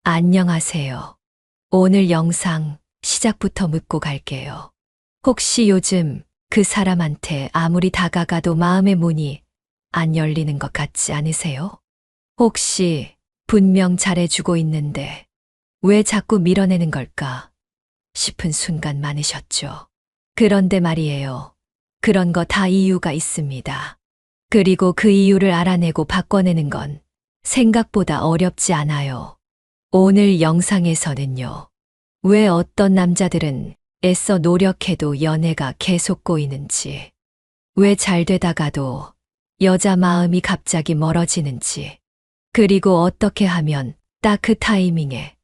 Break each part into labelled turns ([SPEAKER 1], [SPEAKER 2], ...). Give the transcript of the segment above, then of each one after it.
[SPEAKER 1] 안녕하세요. 오늘 영상 시작부터 묻고 갈게요. 혹시 요즘 그 사람한테 아무리 다가가도 마음의 문이 안 열리는 것 같지 않으세요? 혹시 분명 잘해주고 있는데 왜 자꾸 밀어내는 걸까 싶은 순간 많으셨죠? 그런데 말이에요. 그런 거 다 이유가 있습니다. 그리고 그 이유를 알아내고 바꿔내는 건 생각보다 어렵지 않아요. 오늘 영상에서는요. 왜 어떤 남자들은 애써 노력해도 연애가 계속 꼬이는지, 왜 잘 되다가도 여자 마음이 갑자기 멀어지는지, 그리고 어떻게 하면 딱 그 타이밍에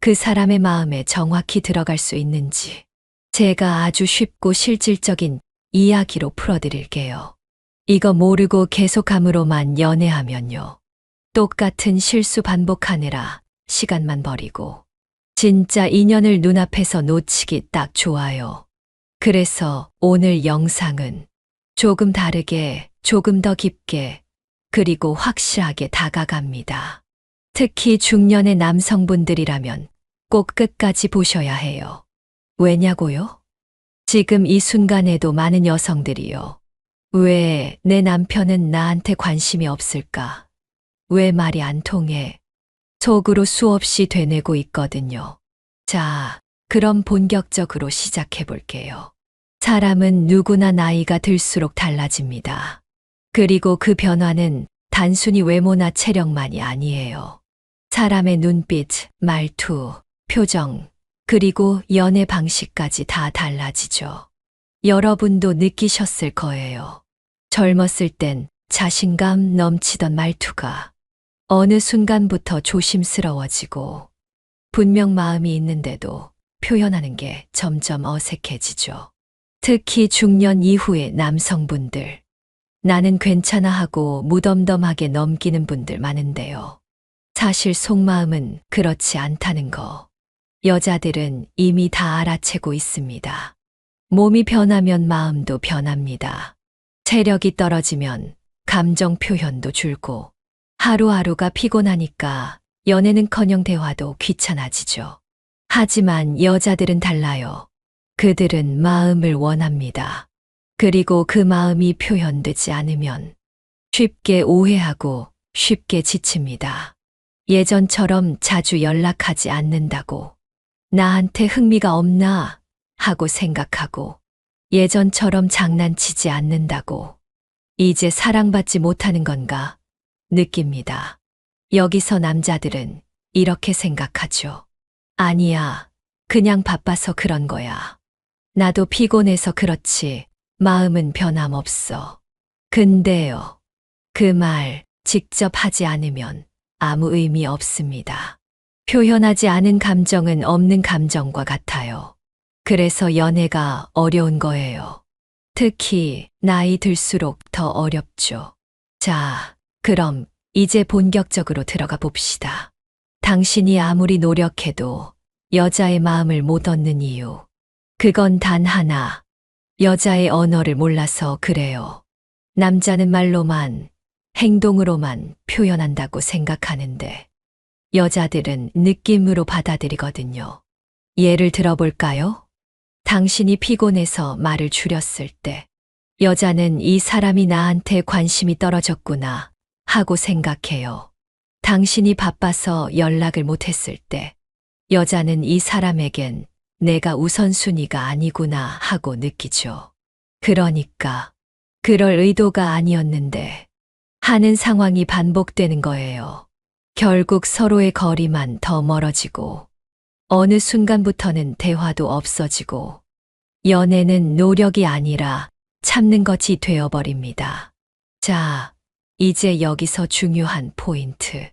[SPEAKER 1] 그 사람의 마음에 정확히 들어갈 수 있는지, 제가 아주 쉽고 실질적인 이야기로 풀어드릴게요. 이거 모르고 계속함으로만 연애하면요. 똑같은 실수 반복하느라 시간만 버리고 진짜 인연을 눈앞에서 놓치기 딱 좋아요. 그래서 오늘 영상은 조금 다르게, 조금 더 깊게, 그리고 확실하게 다가갑니다. 특히 중년의 남성분들이라면 꼭 끝까지 보셔야 해요. 왜냐고요? 지금 이 순간에도 많은 여성들이요. 왜 내 남편은 나한테 관심이 없을까? 왜 말이 안 통해? 속으로 수없이 되뇌고 있거든요. 자, 그럼 본격적으로 시작해 볼게요. 사람은 누구나 나이가 들수록 달라집니다. 그리고 그 변화는 단순히 외모나 체력만이 아니에요. 사람의 눈빛, 말투, 표정, 그리고 연애 방식까지 다 달라지죠. 여러분도 느끼셨을 거예요. 젊었을 땐 자신감 넘치던 말투가 어느 순간부터 조심스러워지고 분명 마음이 있는데도 표현하는 게 점점 어색해지죠. 특히 중년 이후의 남성분들. 나는 괜찮아 하고 무덤덤하게 넘기는 분들 많은데요. 사실 속마음은 그렇지 않다는 거. 여자들은 이미 다 알아채고 있습니다. 몸이 변하면 마음도 변합니다. 체력이 떨어지면 감정 표현도 줄고 하루하루가 피곤하니까 연애는커녕 대화도 귀찮아지죠. 하지만 여자들은 달라요. 그들은 마음을 원합니다. 그리고 그 마음이 표현되지 않으면 쉽게 오해하고 쉽게 지칩니다. 예전처럼 자주 연락하지 않는다고, 나한테 흥미가 없나 하고 생각하고, 예전처럼 장난치지 않는다고, 이제 사랑받지 못하는 건가 느낍니다. 여기서 남자들은 이렇게 생각하죠. 아니야, 그냥 바빠서 그런 거야. 나도 피곤해서 그렇지, 마음은 변함없어. 근데요, 그 말 직접 하지 않으면 아무 의미 없습니다. 표현하지 않은 감정은 없는 감정과 같아요. 그래서 연애가 어려운 거예요. 특히 나이 들수록 더 어렵죠. 자, 그럼 이제 본격적으로 들어가 봅시다. 당신이 아무리 노력해도 여자의 마음을 못 얻는 이유. 그건 단 하나. 여자의 언어를 몰라서 그래요. 남자는 말로만, 행동으로만 표현한다고 생각하는데 여자들은 느낌으로 받아들이거든요. 예를 들어볼까요? 당신이 피곤해서 말을 줄였을 때 여자는 이 사람이 나한테 관심이 떨어졌구나 하고 생각해요. 당신이 바빠서 연락을 못했을 때 여자는 이 사람에겐 내가 우선순위가 아니구나 하고 느끼죠. 그러니까 그럴 의도가 아니었는데 하는 상황이 반복되는 거예요. 결국 서로의 거리만 더 멀어지고 어느 순간부터는 대화도 없어지고 연애는 노력이 아니라 참는 것이 되어버립니다. 자, 이제 여기서 중요한 포인트.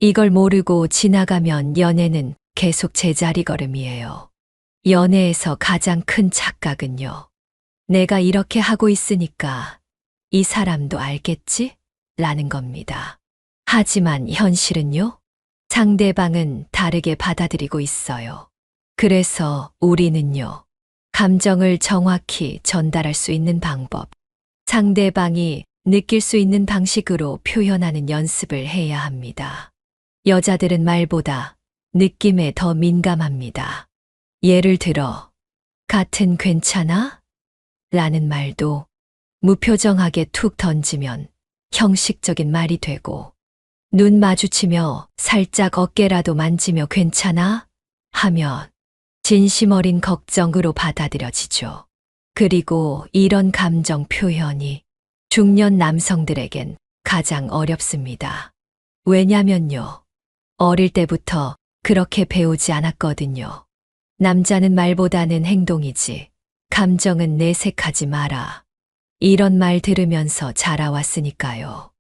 [SPEAKER 1] 이걸 모르고 지나가면 연애는 계속 제자리 걸음이에요. 연애에서 가장 큰 착각은요. 내가 이렇게 하고 있으니까 이 사람도 알겠지? 라는 겁니다. 하지만 현실은요? 상대방은 다르게 받아들이고 있어요. 그래서 우리는요. 감정을 정확히 전달할 수 있는 방법, 상대방이 느낄 수 있는 방식으로 표현하는 연습을 해야 합니다. 여자들은 말보다 느낌에 더 민감합니다. 예를 들어, 같은 괜찮아? 라는 말도 무표정하게 툭 던지면 형식적인 말이 되고, 눈 마주치며 살짝 어깨라도 만지며 괜찮아? 하면 진심 어린 걱정으로 받아들여지죠. 그리고 이런 감정 표현이 중년 남성들에겐 가장 어렵습니다. 왜냐면요. 어릴 때부터 그렇게 배우지 않았거든요. 남자는 말보다는 행동이지, 감정은 내색하지 마라. 이런 말 들으면서 자라왔으니까요.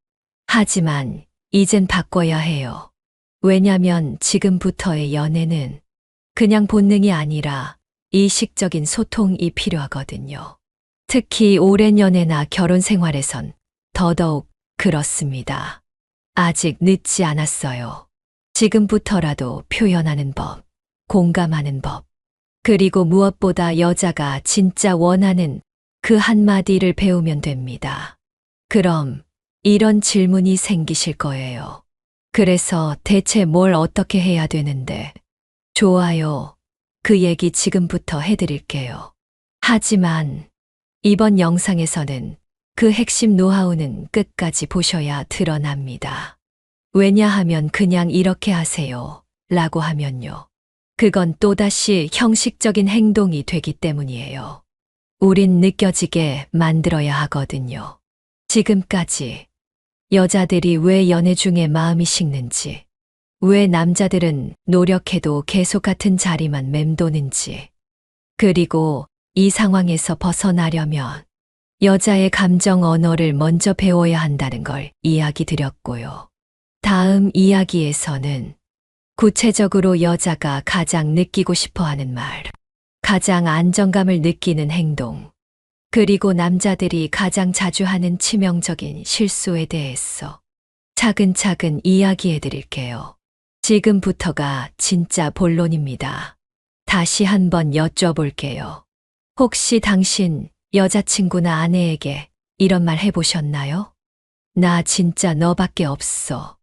[SPEAKER 1] 하지만 이젠 바꿔야 해요. 왜냐면 지금부터의 연애는 그냥 본능이 아니라 의식적인 소통이 필요하거든요. 특히 오랜 연애나 결혼 생활에선 더더욱 그렇습니다. 아직 늦지 않았어요. 지금부터라도 표현하는 법, 공감하는 법, 그리고 무엇보다 여자가 진짜 원하는 그 한마디를 배우면 됩니다. 그럼 이런 질문이 생기실 거예요. 그래서 대체 뭘 어떻게 해야 되는데? 좋아요. 그 얘기 지금부터 해드릴게요. 하지만 이번 영상에서는 그 핵심 노하우는 끝까지 보셔야 드러납니다. 왜냐하면 그냥 이렇게 하세요 라고 하면요. 그건 또다시 형식적인 행동이 되기 때문이에요. 우린 느껴지게 만들어야 하거든요. 지금까지 여자들이 왜 연애 중에 마음이 식는지, 왜 남자들은 노력해도 계속 같은 자리만 맴도는지, 그리고 이 상황에서 벗어나려면 여자의 감정 언어를 먼저 배워야 한다는 걸 이야기 드렸고요. 다음 이야기에서는 구체적으로 여자가 가장 느끼고 싶어 하는 말, 가장 안정감을 느끼는 행동, 그리고 남자들이 가장 자주 하는 치명적인 실수에 대해서 차근차근 이야기해 드릴게요. 지금부터가 진짜 본론입니다. 다시 한번 여쭤볼게요. 혹시 당신 여자친구나 아내에게 이런 말 해보셨나요? 나 진짜 너밖에 없어.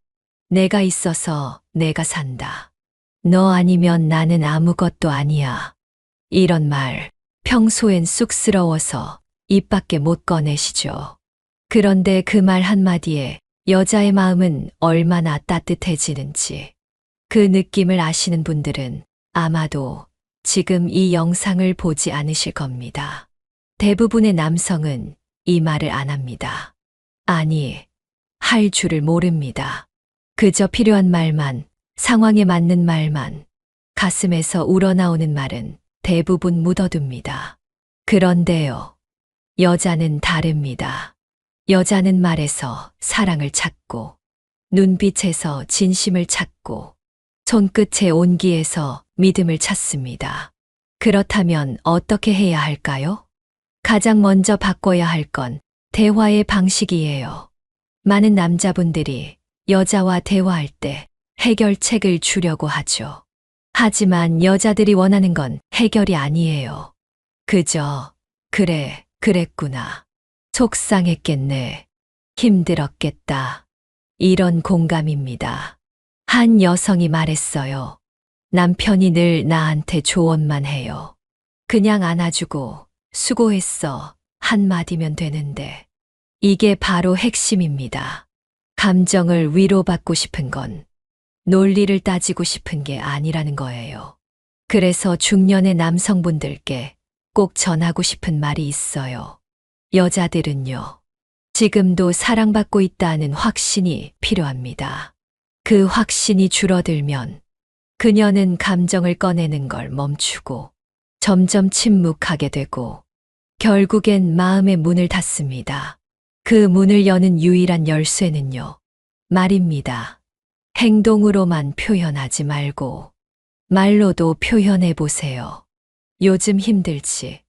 [SPEAKER 1] 내가 있어서 내가 산다. 너 아니면 나는 아무것도 아니야. 이런 말 평소엔 쑥스러워서 입 밖에 못 꺼내시죠. 그런데 그 말 한마디에 여자의 마음은 얼마나 따뜻해지는지 그 느낌을 아시는 분들은 아마도 지금 이 영상을 보지 않으실 겁니다. 대부분의 남성은 이 말을 안 합니다. 아니, 할 줄을 모릅니다. 그저 필요한 말만, 상황에 맞는 말만, 가슴에서 우러나오는 말은 대부분 묻어둡니다. 그런데요, 여자는 다릅니다. 여자는 말에서 사랑을 찾고, 눈빛에서 진심을 찾고, 손끝의 온기에서 믿음을 찾습니다. 그렇다면 어떻게 해야 할까요? 가장 먼저 바꿔야 할 건 대화의 방식이에요. 많은 남자분들이 여자와 대화할 때 해결책을 주려고 하죠. 하지만 여자들이 원하는 건 해결이 아니에요. 그저, 그래, 그랬구나. 속상했겠네. 힘들었겠다. 이런 공감입니다. 한 여성이 말했어요. 남편이 늘 나한테 조언만 해요. 그냥 안아주고 수고했어 한마디면 되는데. 이게 바로 핵심입니다. 감정을 위로받고 싶은 건 논리를 따지고 싶은 게 아니라는 거예요. 그래서 중년의 남성분들께 꼭 전하고 싶은 말이 있어요. 여자들은요, 지금도 사랑받고 있다는 확신이 필요합니다. 그 확신이 줄어들면 그녀는 감정을 꺼내는 걸 멈추고 점점 침묵하게 되고 결국엔 마음의 문을 닫습니다. 그 문을 여는 유일한 열쇠는요, 말입니다. 행동으로만 표현하지 말고 말로도 표현해 보세요. 요즘 힘들지?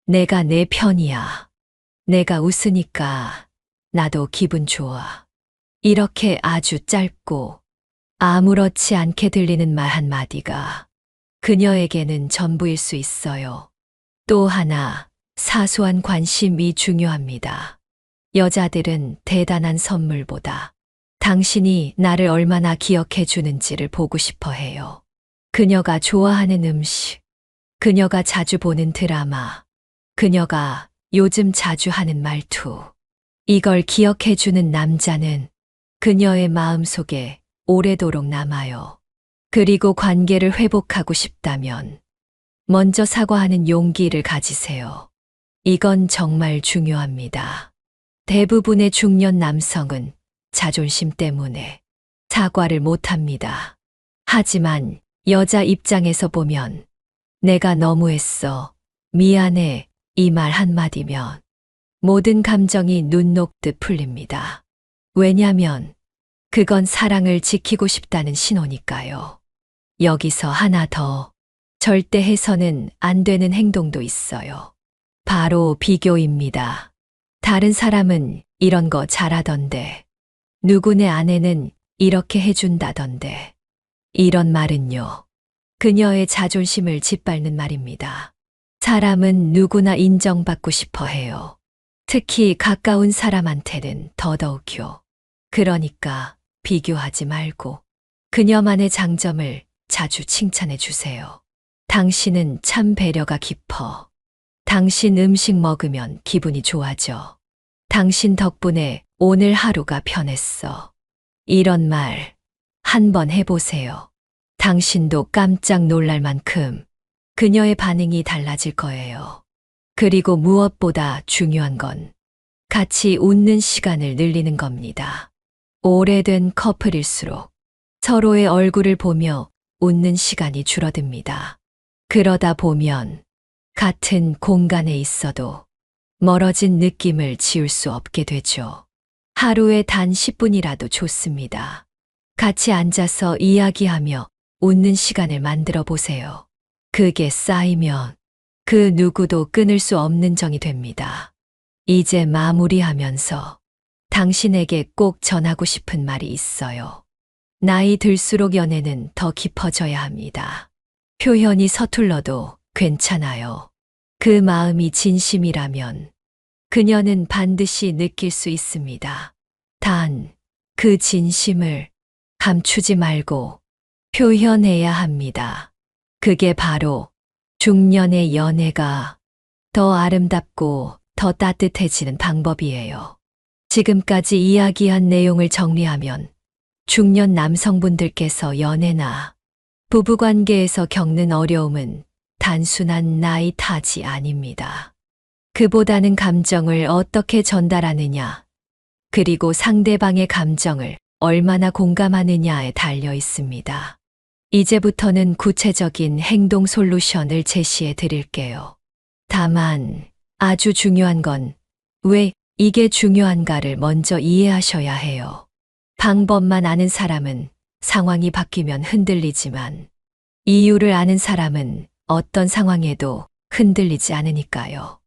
[SPEAKER 1] 내가 내 편이야. 내가 웃으니까 나도 기분 좋아. 이렇게 아주 짧고 아무렇지 않게 들리는 말 한마디가 그녀에게는 전부일 수 있어요. 또 하나, 사소한 관심이 중요합니다. 여자들은 대단한 선물보다 당신이 나를 얼마나 기억해 주는지를 보고 싶어 해요. 그녀가 좋아하는 음식, 그녀가 자주 보는 드라마, 그녀가 요즘 자주 하는 말투. 이걸 기억해주는 남자는 그녀의 마음속에 오래도록 남아요. 그리고 관계를 회복하고 싶다면 먼저 사과하는 용기를 가지세요. 이건 정말 중요합니다. 대부분의 중년 남성은 자존심 때문에 사과를 못합니다. 하지만 여자 입장에서 보면 내가 너무했어, 미안해, 이 말 한마디면 모든 감정이 눈 녹듯 풀립니다. 왜냐면 그건 사랑을 지키고 싶다는 신호니까요. 여기서 하나 더, 절대 해서는 안 되는 행동도 있어요. 바로 비교입니다. 다른 사람은 이런 거 잘하던데, 누구네 아내는 이렇게 해준다던데. 이런 말은요, 그녀의 자존심을 짓밟는 말입니다. 사람은 누구나 인정받고 싶어 해요. 특히 가까운 사람한테는 더더욱요. 그러니까 비교하지 말고 그녀만의 장점을 자주 칭찬해 주세요. 당신은 참 배려가 깊어. 당신 음식 먹으면 기분이 좋아져. 당신 덕분에 오늘 하루가 편했어. 이런 말 한번 해보세요. 당신도 깜짝 놀랄 만큼 그녀의 반응이 달라질 거예요. 그리고 무엇보다 중요한 건 같이 웃는 시간을 늘리는 겁니다. 오래된 커플일수록 서로의 얼굴을 보며 웃는 시간이 줄어듭니다. 그러다 보면 같은 공간에 있어도 멀어진 느낌을 지울 수 없게 되죠. 하루에 단 10분이라도 좋습니다. 같이 앉아서 이야기하며 웃는 시간을 만들어 보세요. 그게 쌓이면 그 누구도 끊을 수 없는 정이 됩니다. 이제 마무리하면서 당신에게 꼭 전하고 싶은 말이 있어요. 나이 들수록 연애는 더 깊어져야 합니다. 표현이 서툴러도 괜찮아요. 그 마음이 진심이라면 그녀는 반드시 느낄 수 있습니다. 단, 그 진심을 감추지 말고 표현해야 합니다. 그게 바로 중년의 연애가 더 아름답고 더 따뜻해지는 방법이에요. 지금까지 이야기한 내용을 정리하면 중년 남성분들께서 연애나 부부관계에서 겪는 어려움은 단순한 나이 탓이 아닙니다. 그보다는 감정을 어떻게 전달하느냐, 그리고 상대방의 감정을 얼마나 공감하느냐에 달려 있습니다. 이제부터는 구체적인 행동 솔루션을 제시해 드릴게요. 다만 아주 중요한 건 왜 이게 중요한가를 먼저 이해하셔야 해요. 방법만 아는 사람은 상황이 바뀌면 흔들리지만 이유를 아는 사람은 어떤 상황에도 흔들리지 않으니까요.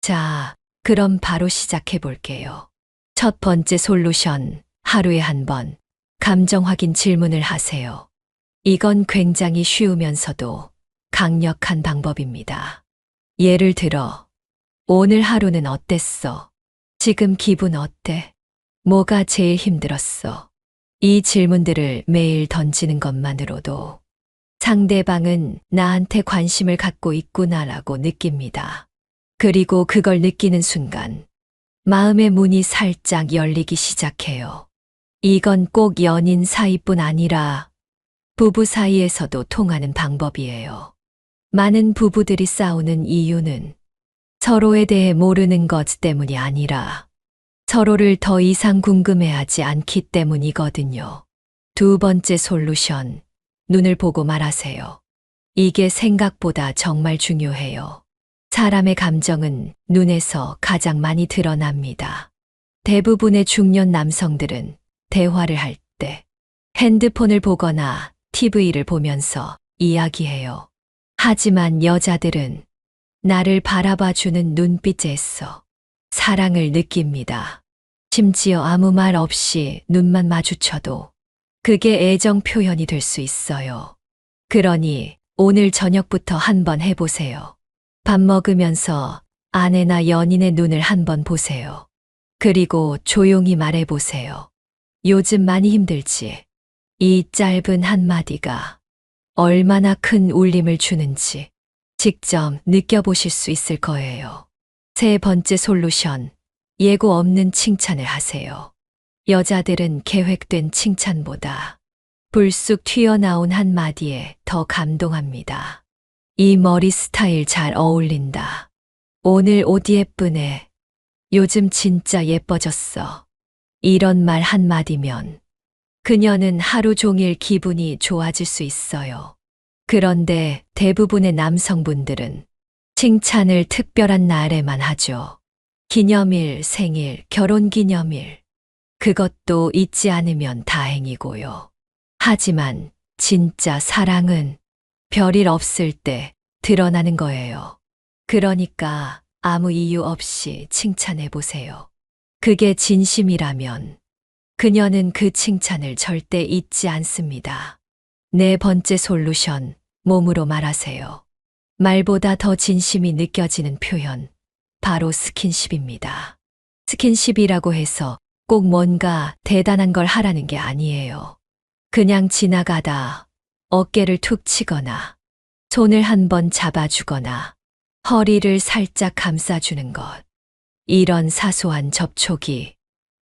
[SPEAKER 1] 자, 그럼 바로 시작해 볼게요. 첫 번째 솔루션, 하루에 한 번 감정 확인 질문을 하세요. 이건 굉장히 쉬우면서도 강력한 방법입니다. 예를 들어, 오늘 하루는 어땠어? 지금 기분 어때? 뭐가 제일 힘들었어? 이 질문들을 매일 던지는 것만으로도 상대방은 나한테 관심을 갖고 있구나라고 느낍니다. 그리고 그걸 느끼는 순간 마음의 문이 살짝 열리기 시작해요. 이건 꼭 연인 사이뿐 아니라 부부 사이에서도 통하는 방법이에요. 많은 부부들이 싸우는 이유는 서로에 대해 모르는 것 때문이 아니라 서로를 더 이상 궁금해하지 않기 때문이거든요. 두 번째 솔루션, 눈을 보고 말하세요. 이게 생각보다 정말 중요해요. 사람의 감정은 눈에서 가장 많이 드러납니다. 대부분의 중년 남성들은 대화를 할 때 핸드폰을 보거나 TV를 보면서 이야기해요. 하지만 여자들은 나를 바라봐 주는 눈빛에서 사랑을 느낍니다. 심지어 아무 말 없이 눈만 마주쳐도 그게 애정 표현이 될 수 있어요. 그러니 오늘 저녁부터 한번 해보세요. 밥 먹으면서 아내나 연인의 눈을 한번 보세요. 그리고 조용히 말해보세요. 요즘 많이 힘들지? 이 짧은 한마디가 얼마나 큰 울림을 주는지 직접 느껴보실 수 있을 거예요. 세 번째 솔루션, 예고 없는 칭찬을 하세요. 여자들은 계획된 칭찬보다 불쑥 튀어나온 한마디에 더 감동합니다. 이 머리 스타일 잘 어울린다. 오늘 옷 예쁘네. 요즘 진짜 예뻐졌어. 이런 말 한마디면 그녀는 하루 종일 기분이 좋아질 수 있어요. 그런데 대부분의 남성분들은 칭찬을 특별한 날에만 하죠. 기념일, 생일, 결혼기념일. 그것도 잊지 않으면 다행이고요. 하지만 진짜 사랑은 별일 없을 때 드러나는 거예요. 그러니까 아무 이유 없이 칭찬해 보세요. 그게 진심이라면 그녀는 그 칭찬을 절대 잊지 않습니다. 네 번째 솔루션, 몸으로 말하세요. 말보다 더 진심이 느껴지는 표현, 바로 스킨십입니다. 스킨십이라고 해서 꼭 뭔가 대단한 걸 하라는 게 아니에요. 그냥 지나가다 어깨를 툭 치거나 손을 한번 잡아주거나 허리를 살짝 감싸주는 것. 이런 사소한 접촉이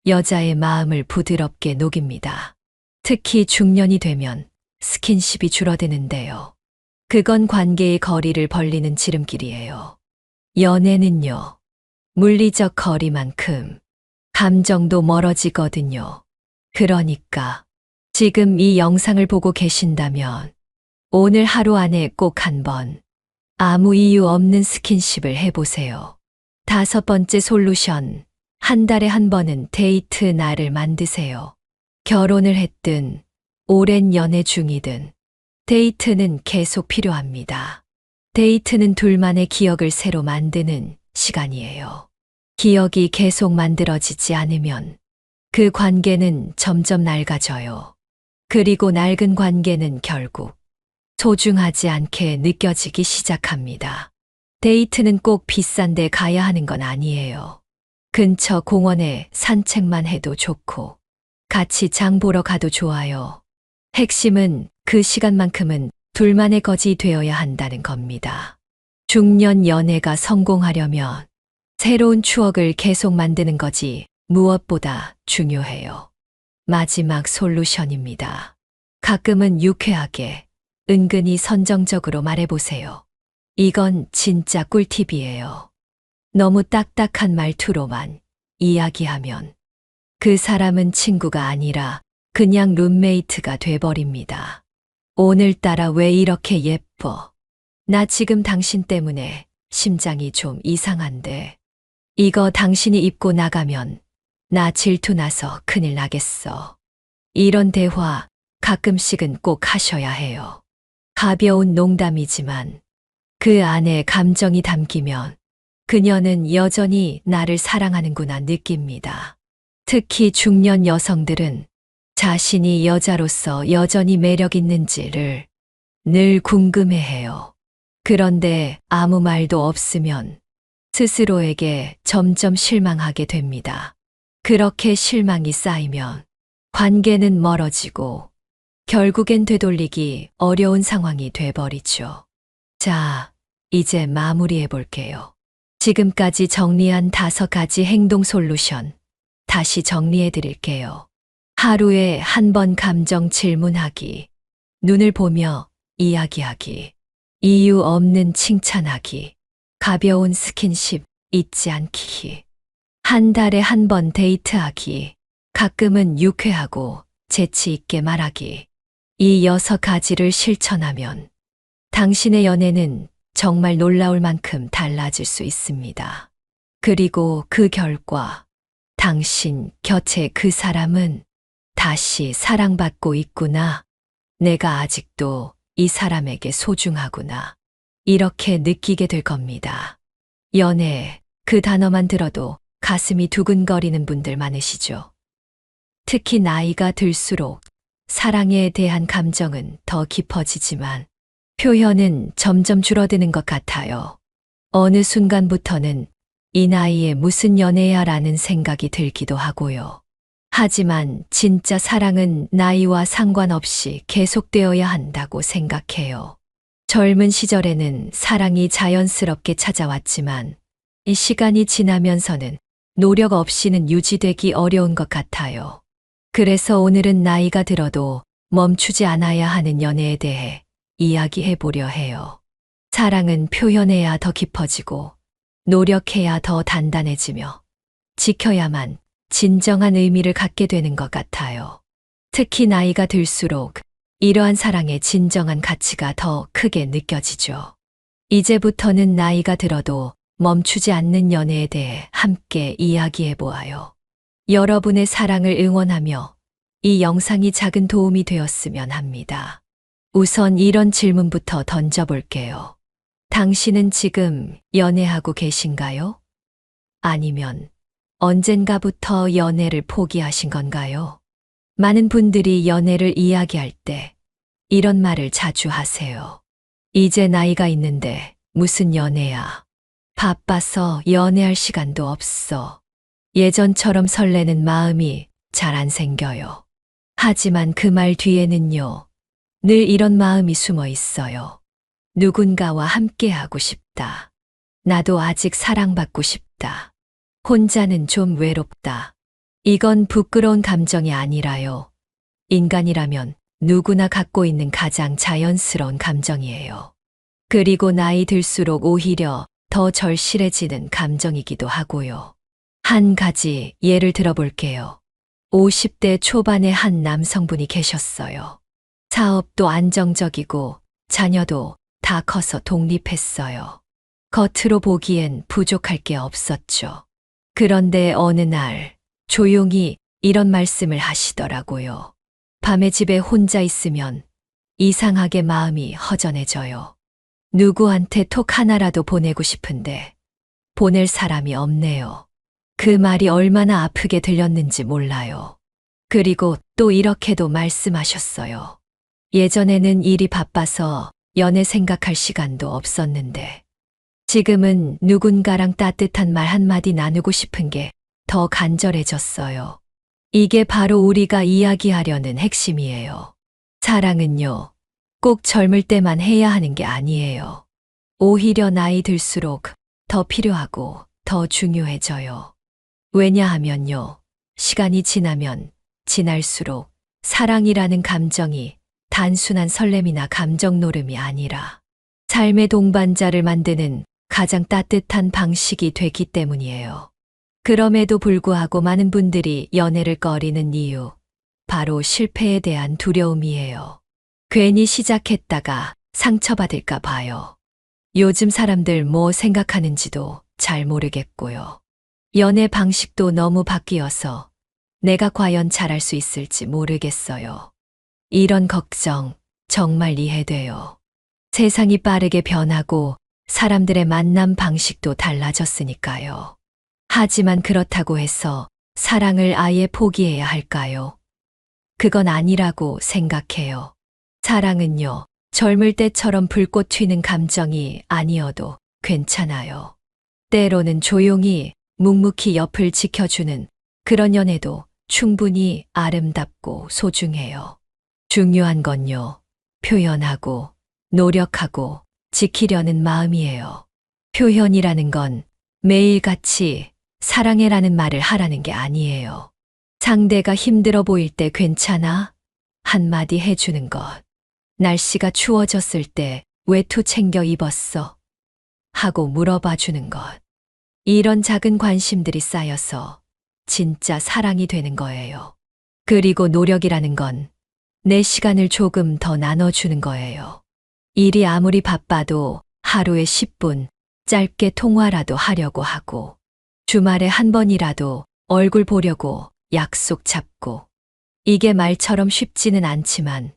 [SPEAKER 1] 여자의 마음을 부드럽게 녹입니다. 특히 중년이 되면 스킨십이 줄어드는데요. 그건 관계의 거리를 벌리는 지름길이에요. 연애는요, 물리적 거리만큼 감정도 멀어지거든요. 그러니까 지금 이 영상을 보고 계신다면 오늘 하루 안에 꼭 한번 아무 이유 없는 스킨십을 해보세요. 다섯 번째 솔루션, 한 달에 한 번은 데이트 날을 만드세요. 결혼을 했든 오랜 연애 중이든 데이트는 계속 필요합니다. 데이트는 둘만의 기억을 새로 만드는 시간이에요. 기억이 계속 만들어지지 않으면 그 관계는 점점 낡아져요. 그리고 낡은 관계는 결국 소중하지 않게 느껴지기 시작합니다. 데이트는 꼭 비싼 데 가야 하는 건 아니에요. 근처 공원에 산책만 해도 좋고 같이 장 보러 가도 좋아요. 핵심은 그 시간만큼은 둘만의 것이 되어야 한다는 겁니다. 중년 연애가 성공하려면 새로운 추억을 계속 만드는 것이 무엇보다 중요해요. 마지막 솔루션입니다. 가끔은 유쾌하게, 은근히 선정적으로 말해보세요. 이건 진짜 꿀팁이에요. 너무 딱딱한 말투로만 이야기하면 그 사람은 친구가 아니라 그냥 룸메이트가 돼버립니다. 오늘따라 왜 이렇게 예뻐? 나 지금 당신 때문에 심장이 좀 이상한데. 이거 당신이 입고 나가면 나 질투나서 큰일 나겠어. 이런 대화 가끔씩은 꼭 하셔야 해요. 가벼운 농담이지만 그 안에 감정이 담기면 그녀는 여전히 나를 사랑하는구나 느낍니다. 특히 중년 여성들은 자신이 여자로서 여전히 매력 있는지를 늘 궁금해해요. 그런데 아무 말도 없으면 스스로에게 점점 실망하게 됩니다. 그렇게 실망이 쌓이면 관계는 멀어지고 결국엔 되돌리기 어려운 상황이 돼버리죠. 자, 이제 마무리해 볼게요. 지금까지 정리한 5가지 행동 솔루션 다시 정리해 드릴게요. 하루에 한 번 감정 질문하기, 눈을 보며 이야기하기, 이유 없는 칭찬하기, 가벼운 스킨십 잊지 않기, 한 달에 한 번 데이트하기, 가끔은 유쾌하고 재치 있게 말하기. 이 6가지를 실천하면 당신의 연애는 정말 놀라울 만큼 달라질 수 있습니다. 그리고 그 결과 당신 곁에 그 사람은 다시 사랑받고 있구나. 내가 아직도 이 사람에게 소중하구나. 이렇게 느끼게 될 겁니다. 연애, 그 단어만 들어도 가슴이 두근거리는 분들 많으시죠? 특히 나이가 들수록 사랑에 대한 감정은 더 깊어지지만 표현은 점점 줄어드는 것 같아요. 어느 순간부터는 이 나이에 무슨 연애야 라는 생각이 들기도 하고요. 하지만 진짜 사랑은 나이와 상관없이 계속되어야 한다고 생각해요. 젊은 시절에는 사랑이 자연스럽게 찾아왔지만 이 시간이 지나면서는 노력 없이는 유지되기 어려운 것 같아요. 그래서 오늘은 나이가 들어도 멈추지 않아야 하는 연애에 대해 이야기해 보려 해요. 사랑은 표현해야 더 깊어지고 노력해야 더 단단해지며 지켜야만 진정한 의미를 갖게 되는 것 같아요. 특히 나이가 들수록 이러한 사랑의 진정한 가치가 더 크게 느껴지죠. 이제부터는 나이가 들어도 멈추지 않는 연애에 대해 함께 이야기해 보아요. 여러분의 사랑을 응원하며 이 영상이 작은 도움이 되었으면 합니다. 우선 이런 질문부터 던져볼게요. 당신은 지금 연애하고 계신가요? 아니면 언젠가부터 연애를 포기하신 건가요? 많은 분들이 연애를 이야기할 때 이런 말을 자주 하세요. 이제 나이가 있는데 무슨 연애야? 바빠서 연애할 시간도 없어. 예전처럼 설레는 마음이 잘 안 생겨요. 하지만 그 말 뒤에는요, 늘 이런 마음이 숨어 있어요. 누군가와 함께하고 싶다. 나도 아직 사랑받고 싶다. 혼자는 좀 외롭다. 이건 부끄러운 감정이 아니라요. 인간이라면 누구나 갖고 있는 가장 자연스러운 감정이에요. 그리고 나이 들수록 오히려 더 절실해지는 감정이기도 하고요. 한 가지 예를 들어볼게요. 50대 초반의 한 남성분이 계셨어요. 사업도 안정적이고 자녀도 다 커서 독립했어요. 겉으로 보기엔 부족할 게 없었죠. 그런데 어느 날 조용히 이런 말씀을 하시더라고요. 밤에 집에 혼자 있으면 이상하게 마음이 허전해져요. 누구한테 톡 하나라도 보내고 싶은데 보낼 사람이 없네요. 그 말이 얼마나 아프게 들렸는지 몰라요. 그리고 또 이렇게도 말씀하셨어요. 예전에는 일이 바빠서 연애 생각할 시간도 없었는데 지금은 누군가랑 따뜻한 말 한마디 나누고 싶은 게 더 간절해졌어요. 이게 바로 우리가 이야기하려는 핵심이에요. 사랑은요, 꼭 젊을 때만 해야 하는 게 아니에요. 오히려 나이 들수록 더 필요하고 더 중요해져요. 왜냐하면요, 시간이 지나면 지날수록 사랑이라는 감정이 단순한 설렘이나 감정 노름이 아니라 삶의 동반자를 만드는 가장 따뜻한 방식이 되기 때문이에요. 그럼에도 불구하고 많은 분들이 연애를 꺼리는 이유, 바로 실패에 대한 두려움이에요. 괜히 시작했다가 상처받을까 봐요. 요즘 사람들 뭐 생각하는지도 잘 모르겠고요. 연애 방식도 너무 바뀌어서 내가 과연 잘할 수 있을지 모르겠어요. 이런 걱정 정말 이해돼요. 세상이 빠르게 변하고 사람들의 만남 방식도 달라졌으니까요. 하지만 그렇다고 해서 사랑을 아예 포기해야 할까요? 그건 아니라고 생각해요. 사랑은요, 젊을 때처럼 불꽃 튀는 감정이 아니어도 괜찮아요. 때로는 조용히 묵묵히 옆을 지켜주는 그런 연애도 충분히 아름답고 소중해요. 중요한 건요, 표현하고 노력하고 지키려는 마음이에요. 표현이라는 건 매일같이 사랑해라는 말을 하라는 게 아니에요. 상대가 힘들어 보일 때 괜찮아? 한마디 해주는 것. 날씨가 추워졌을 때 외투 챙겨 입었어? 하고 물어봐 주는 것. 이런 작은 관심들이 쌓여서 진짜 사랑이 되는 거예요. 그리고 노력이라는 건 내 시간을 조금 더 나눠주는 거예요. 일이 아무리 바빠도 하루에 10분 짧게 통화라도 하려고 하고 주말에 한 번이라도 얼굴 보려고 약속 잡고 이게 말처럼 쉽지는 않지만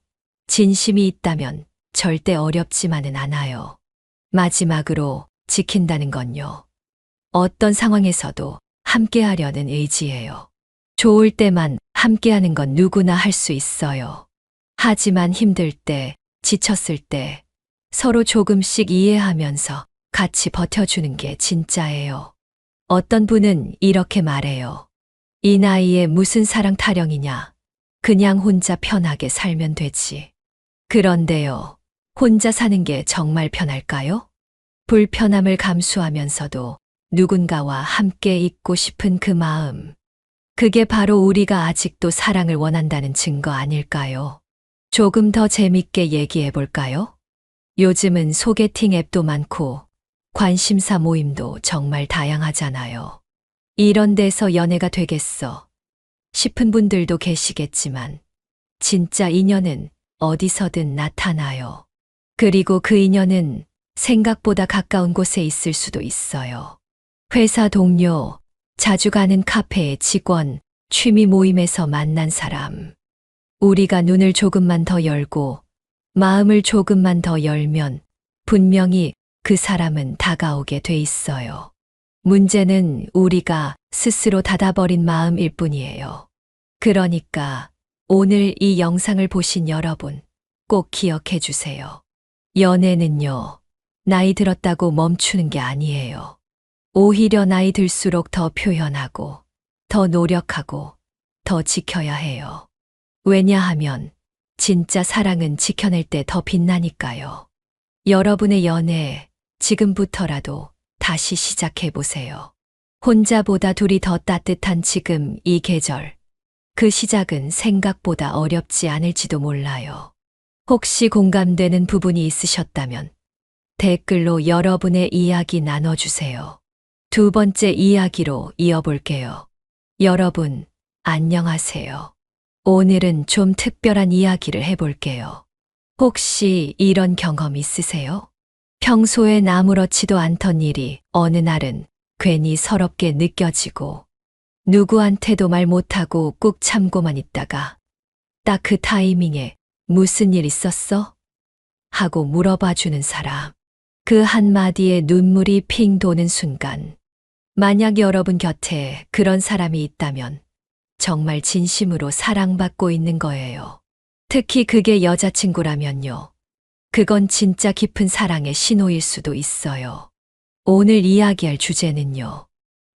[SPEAKER 1] 진심이 있다면 절대 어렵지만은 않아요. 마지막으로 지킨다는 건요. 어떤 상황에서도 함께하려는 의지예요. 좋을 때만 함께하는 건 누구나 할 수 있어요. 하지만 힘들 때, 지쳤을 때 서로 조금씩 이해하면서 같이 버텨주는 게 진짜예요. 어떤 분은 이렇게 말해요. 이 나이에 무슨 사랑 타령이냐. 그냥 혼자 편하게 살면 되지. 그런데요, 혼자 사는 게 정말 편할까요? 불편함을 감수하면서도 누군가와 함께 있고 싶은 그 마음. 그게 바로 우리가 아직도 사랑을 원한다는 증거 아닐까요? 조금 더 재밌게 얘기해 볼까요? 요즘은 소개팅 앱도 많고 관심사 모임도 정말 다양하잖아요. 이런 데서 연애가 되겠어 싶은 분들도 계시겠지만 진짜 인연은 어디서든 나타나요. 그리고 그 인연은 생각보다 가까운 곳에 있을 수도 있어요. 회사 동료, 자주 가는 카페의 직원, 취미 모임에서 만난 사람. 우리가 눈을 조금만 더 열고 마음을 조금만 더 열면 분명히 그 사람은 다가오게 돼 있어요. 문제는 우리가 스스로 닫아버린 마음일 뿐이에요. 그러니까 오늘 이 영상을 보신 여러분 꼭 기억해 주세요. 연애는요, 나이 들었다고 멈추는 게 아니에요. 오히려 나이 들수록 더 표현하고, 더 노력하고, 더 지켜야 해요. 왜냐하면 진짜 사랑은 지켜낼 때 더 빛나니까요. 여러분의 연애 지금부터라도 다시 시작해 보세요. 혼자보다 둘이 더 따뜻한 지금 이 계절. 그 시작은 생각보다 어렵지 않을지도 몰라요. 혹시 공감되는 부분이 있으셨다면 댓글로 여러분의 이야기 나눠주세요. 두 번째 이야기로 이어볼게요. 여러분, 안녕하세요. 오늘은 좀 특별한 이야기를 해볼게요. 혹시 이런 경험 있으세요? 평소엔 아무렇지도 않던 일이 어느 날은 괜히 서럽게 느껴지고 누구한테도 말 못하고 꾹 참고만 있다가 딱 그 타이밍에 무슨 일 있었어? 하고 물어봐 주는 사람. 그 한마디에 눈물이 핑 도는 순간. 만약 여러분 곁에 그런 사람이 있다면 정말 진심으로 사랑받고 있는 거예요. 특히 그게 여자친구라면요. 그건 진짜 깊은 사랑의 신호일 수도 있어요. 오늘 이야기할 주제는요.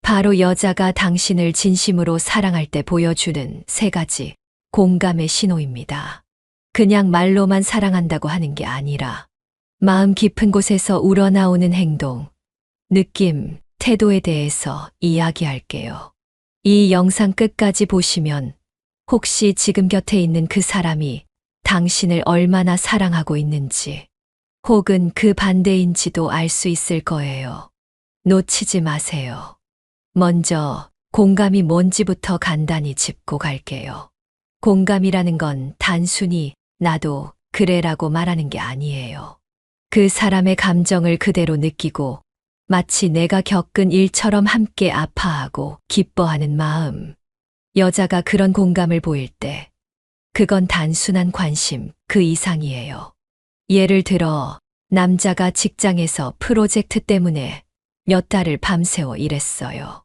[SPEAKER 1] 바로 여자가 당신을 진심으로 사랑할 때 보여주는 3가지 공감의 신호입니다. 그냥 말로만 사랑한다고 하는 게 아니라 마음 깊은 곳에서 우러나오는 행동, 느낌, 태도에 대해서 이야기할게요. 이 영상 끝까지 보시면 혹시 지금 곁에 있는 그 사람이 당신을 얼마나 사랑하고 있는지 혹은 그 반대인지도 알 수 있을 거예요. 놓치지 마세요. 먼저 공감이 뭔지부터 간단히 짚고 갈게요. 공감이라는 건 단순히 나도 그래라고 말하는 게 아니에요. 그 사람의 감정을 그대로 느끼고 마치 내가 겪은 일처럼 함께 아파하고 기뻐하는 마음. 여자가 그런 공감을 보일 때 그건 단순한 관심 그 이상이에요. 예를 들어 남자가 직장에서 프로젝트 때문에 몇 달을 밤새워 일했어요.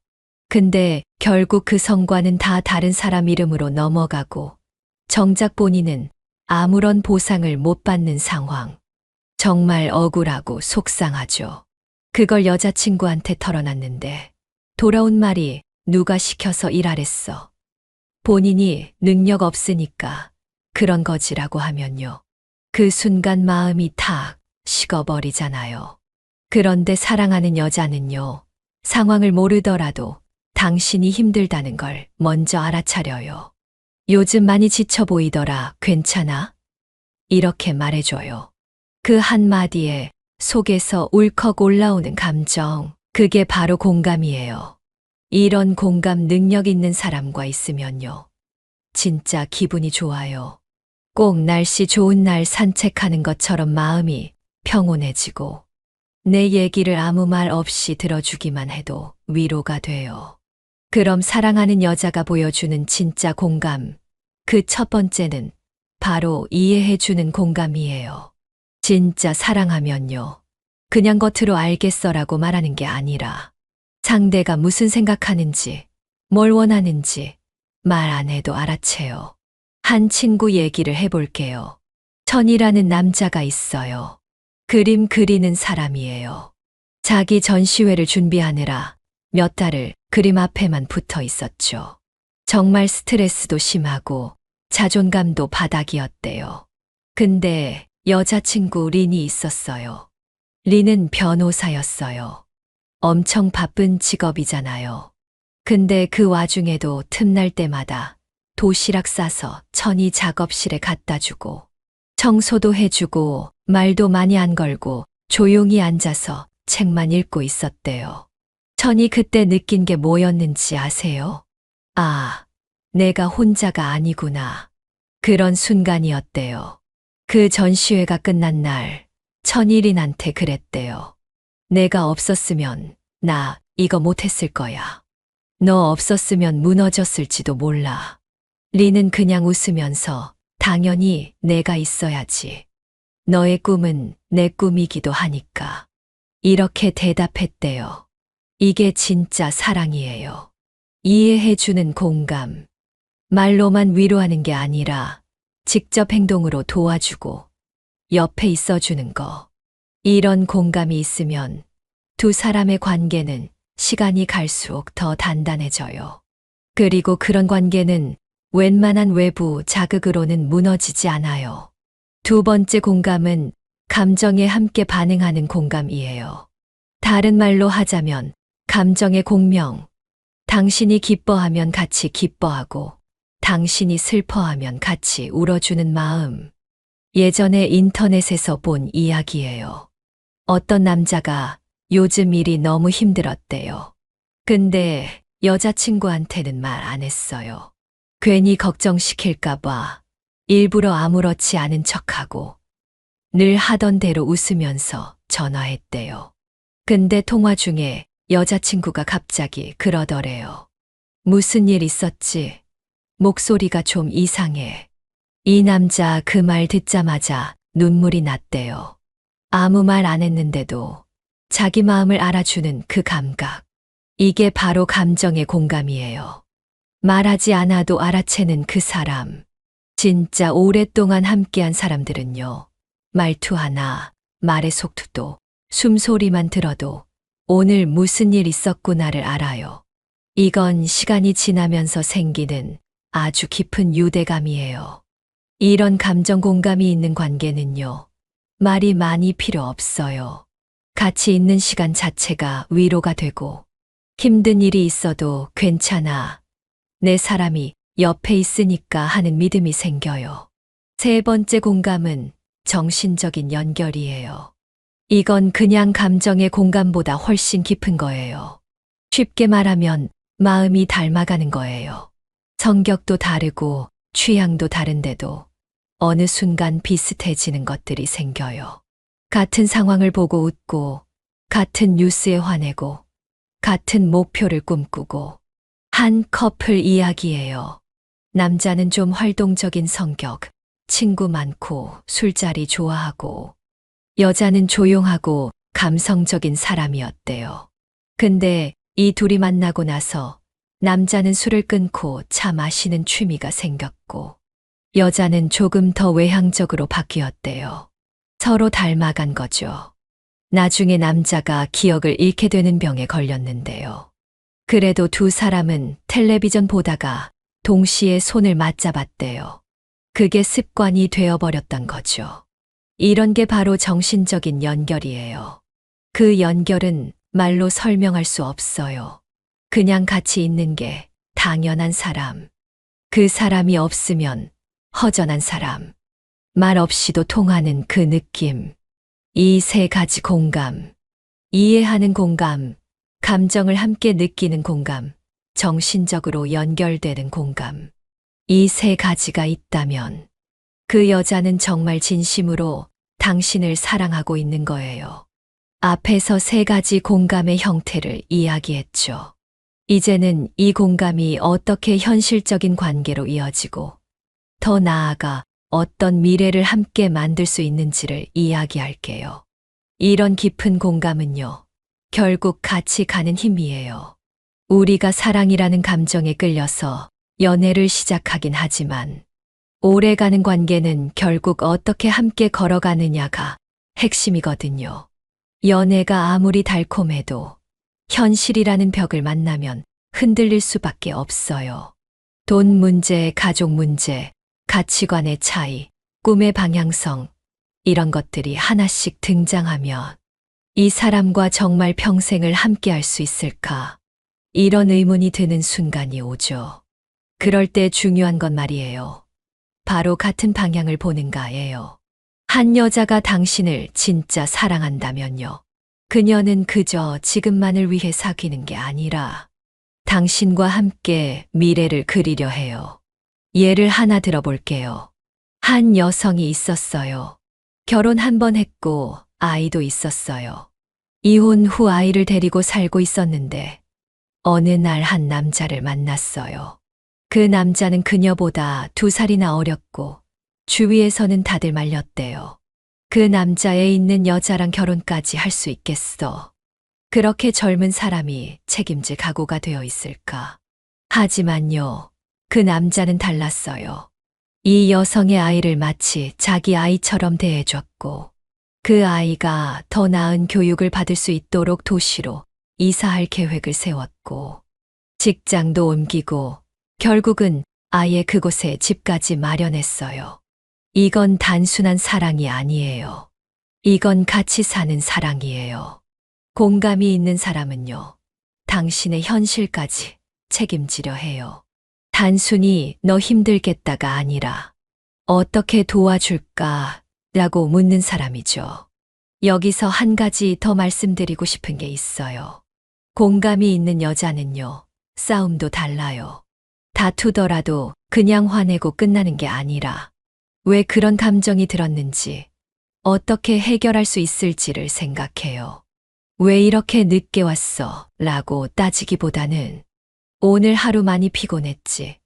[SPEAKER 1] 근데 결국 그 성과는 다 다른 사람 이름으로 넘어가고 정작 본인은 아무런 보상을 못 받는 상황. 정말 억울하고 속상하죠. 그걸 여자친구한테 털어놨는데 돌아온 말이 누가 시켜서 일하랬어. 본인이 능력 없으니까 그런 거지라고 하면요. 그 순간 마음이 탁 식어버리잖아요. 그런데 사랑하는 여자는요. 상황을 모르더라도 당신이 힘들다는 걸 먼저 알아차려요. 요즘 많이 지쳐 보이더라. 괜찮아? 이렇게 말해줘요. 그 한마디에 속에서 울컥 올라오는 감정, 그게 바로 공감이에요. 이런 공감 능력 있는 사람과 있으면요. 진짜 기분이 좋아요. 꼭 날씨 좋은 날 산책하는 것처럼 마음이 평온해지고 내 얘기를 아무 말 없이 들어주기만 해도 위로가 돼요. 그럼 사랑하는 여자가 보여주는 진짜 공감, 그 첫 번째는 바로 이해해주는 공감이에요. 진짜 사랑하면요. 그냥 겉으로 알겠어라고 말하는 게 아니라 상대가 무슨 생각하는지, 뭘 원하는지 말 안 해도 알아채요. 한 친구 얘기를 해볼게요. 천이라는 남자가 있어요. 그림 그리는 사람이에요. 자기 전시회를 준비하느라 몇 달을 그림 앞에만 붙어 있었죠. 정말 스트레스도 심하고 자존감도 바닥이었대요. 근데 여자친구 린이 있었어요. 린은 변호사였어요. 엄청 바쁜 직업이잖아요. 근데 그 와중에도 틈날 때마다 도시락 싸서 천이 작업실에 갖다 주고 청소도 해주고 말도 많이 안 걸고 조용히 앉아서 책만 읽고 있었대요. 천이 그때 느낀 게 뭐였는지 아세요? 아, 내가 혼자가 아니구나. 그런 순간이었대요. 그 전시회가 끝난 날 천이 린한테 그랬대요. 내가 없었으면 나 이거 못했을 거야. 너 없었으면 무너졌을지도 몰라. 린은 그냥 웃으면서 당연히 내가 있어야지. 너의 꿈은 내 꿈이기도 하니까. 이렇게 대답했대요. 이게 진짜 사랑이에요. 이해해주는 공감. 말로만 위로하는 게 아니라 직접 행동으로 도와주고 옆에 있어주는 거. 이런 공감이 있으면 두 사람의 관계는 시간이 갈수록 더 단단해져요. 그리고 그런 관계는 웬만한 외부 자극으로는 무너지지 않아요. 두 번째 공감은 감정에 함께 반응하는 공감이에요. 다른 말로 하자면 감정의 공명. 당신이 기뻐하면 같이 기뻐하고 당신이 슬퍼하면 같이 울어주는 마음. 예전에 인터넷에서 본 이야기예요. 어떤 남자가 요즘 일이 너무 힘들었대요. 근데 여자친구한테는 말 안 했어요. 괜히 걱정시킬까봐 일부러 아무렇지 않은 척하고 늘 하던 대로 웃으면서 전화했대요. 근데 통화 중에 여자친구가 갑자기 그러더래요. 무슨 일 있었지? 목소리가 좀 이상해. 이 남자 그 말 듣자마자 눈물이 났대요. 아무 말 안 했는데도 자기 마음을 알아주는 그 감각. 이게 바로 감정의 공감이에요. 말하지 않아도 알아채는 그 사람. 진짜 오랫동안 함께한 사람들은요. 말투 하나, 말의 속도도, 숨소리만 들어도 오늘 무슨 일 있었구나를 알아요. 이건 시간이 지나면서 생기는 아주 깊은 유대감이에요. 이런 감정 공감이 있는 관계는요. 말이 많이 필요 없어요. 같이 있는 시간 자체가 위로가 되고 힘든 일이 있어도 괜찮아. 내 사람이 옆에 있으니까 하는 믿음이 생겨요. 세 번째 공감은 정신적인 연결이에요. 이건 그냥 감정의 공감보다 훨씬 깊은 거예요. 쉽게 말하면 마음이 닮아가는 거예요. 성격도 다르고 취향도 다른데도 어느 순간 비슷해지는 것들이 생겨요. 같은 상황을 보고 웃고, 같은 뉴스에 화내고, 같은 목표를 꿈꾸고, 한 커플 이야기예요. 남자는 좀 활동적인 성격, 친구 많고 술자리 좋아하고, 여자는 조용하고 감성적인 사람이었대요. 근데 이 둘이 만나고 나서 남자는 술을 끊고 차 마시는 취미가 생겼고, 여자는 조금 더 외향적으로 바뀌었대요. 서로 닮아간 거죠. 나중에 남자가 기억을 잃게 되는 병에 걸렸는데요. 그래도 두 사람은 텔레비전 보다가 동시에 손을 맞잡았대요. 그게 습관이 되어버렸던 거죠. 이런 게 바로 정신적인 연결이에요. 그 연결은 말로 설명할 수 없어요. 그냥 같이 있는 게 당연한 사람. 그 사람이 없으면 허전한 사람. 말 없이도 통하는 그 느낌. 이 세 가지 공감. 이해하는 공감, 감정을 함께 느끼는 공감, 정신적으로 연결되는 공감. 이 세 가지가 있다면 그 여자는 정말 진심으로 당신을 사랑하고 있는 거예요. 앞에서 세 가지 공감의 형태를 이야기했죠. 이제는 이 공감이 어떻게 현실적인 관계로 이어지고 더 나아가 어떤 미래를 함께 만들 수 있는지를 이야기할게요. 이런 깊은 공감은요, 결국 같이 가는 힘이에요. 우리가 사랑이라는 감정에 끌려서 연애를 시작하긴 하지만 오래가는 관계는 결국 어떻게 함께 걸어가느냐가 핵심이거든요. 연애가 아무리 달콤해도 현실이라는 벽을 만나면 흔들릴 수밖에 없어요. 돈 문제, 가족 문제, 가치관의 차이, 꿈의 방향성, 이런 것들이 하나씩 등장하면 이 사람과 정말 평생을 함께 할 수 있을까? 이런 의문이 드는 순간이 오죠. 그럴 때 중요한 건 말이에요. 바로 같은 방향을 보는가예요. 한 여자가 당신을 진짜 사랑한다면요. 그녀는 그저 지금만을 위해 사귀는 게 아니라 당신과 함께 미래를 그리려 해요. 예를 하나 들어볼게요. 한 여성이 있었어요. 결혼 한 번 했고 아이도 있었어요. 이혼 후 아이를 데리고 살고 있었는데 어느 날 한 남자를 만났어요. 그 남자는 그녀보다 2살이나 어렸고 주위에서는 다들 말렸대요. 그 남자애 있는 여자랑 결혼까지 할 수 있겠어. 그렇게 젊은 사람이 책임질 각오가 되어 있을까? 하지만요, 그 남자는 달랐어요. 이 여성의 아이를 마치 자기 아이처럼 대해줬고, 그 아이가 더 나은 교육을 받을 수 있도록 도시로 이사할 계획을 세웠고, 직장도 옮기고, 결국은 아예 그곳에 집까지 마련했어요. 이건 단순한 사랑이 아니에요. 이건 같이 사는 사랑이에요. 공감이 있는 사람은요, 당신의 현실까지 책임지려 해요. 단순히 너 힘들겠다가 아니라 어떻게 도와줄까? 라고 묻는 사람이죠. 여기서 한 가지 더 말씀드리고 싶은 게 있어요. 공감이 있는 여자는요, 싸움도 달라요. 다투더라도 그냥 화내고 끝나는 게 아니라 왜 그런 감정이 들었는지, 어떻게 해결할 수 있을지를 생각해요. 왜 이렇게 늦게 왔어? 라고 따지기보다는 오늘 하루 많이 피곤했지.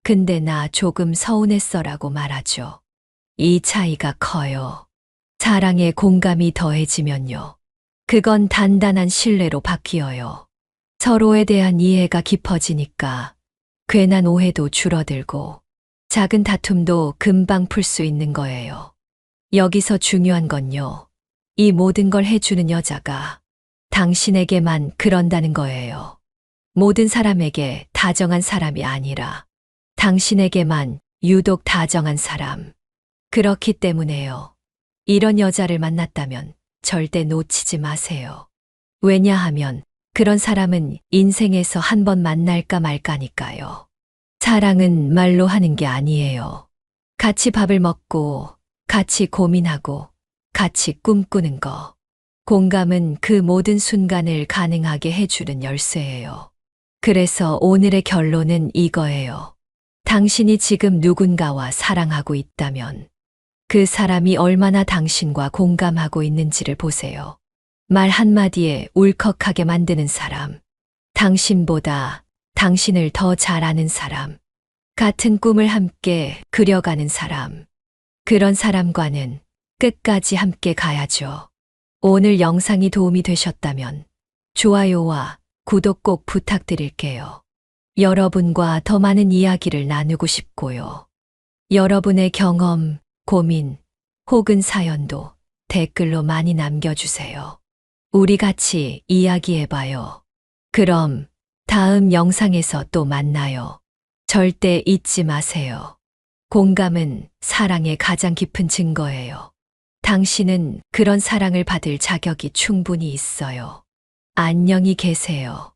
[SPEAKER 1] 근데 나 조금 서운했어 라고 말하죠. 이 차이가 커요. 사랑에 공감이 더해지면요. 그건 단단한 신뢰로 바뀌어요. 서로에 대한 이해가 깊어지니까 괜한 오해도 줄어들고 작은 다툼도 금방 풀 수 있는 거예요. 여기서 중요한 건요. 이 모든 걸 해주는 여자가 당신에게만 그런다는 거예요. 모든 사람에게 다정한 사람이 아니라 당신에게만 유독 다정한 사람. 그렇기 때문에요. 이런 여자를 만났다면 절대 놓치지 마세요. 왜냐하면 그런 사람은 인생에서 한 번 만날까 말까니까요. 사랑은 말로 하는 게 아니에요. 같이 밥을 먹고, 같이 고민하고, 같이 꿈꾸는 거. 공감은 그 모든 순간을 가능하게 해주는 열쇠예요. 그래서 오늘의 결론은 이거예요. 당신이 지금 누군가와 사랑하고 있다면 그 사람이 얼마나 당신과 공감하고 있는지를 보세요. 말 한마디에 울컥하게 만드는 사람, 당신보다 당신을 더 잘 아는 사람, 같은 꿈을 함께 그려가는 사람, 그런 사람과는 끝까지 함께 가야죠. 오늘 영상이 도움이 되셨다면 좋아요와 구독 꼭 부탁드릴게요. 여러분과 더 많은 이야기를 나누고 싶고요. 여러분의 경험, 고민, 혹은 사연도 댓글로 많이 남겨주세요. 우리 같이 이야기해봐요. 그럼 다음 영상에서 또 만나요. 절대 잊지 마세요. 공감은 사랑의 가장 깊은 증거예요. 당신은 그런 사랑을 받을 자격이 충분히 있어요. 안녕히 계세요.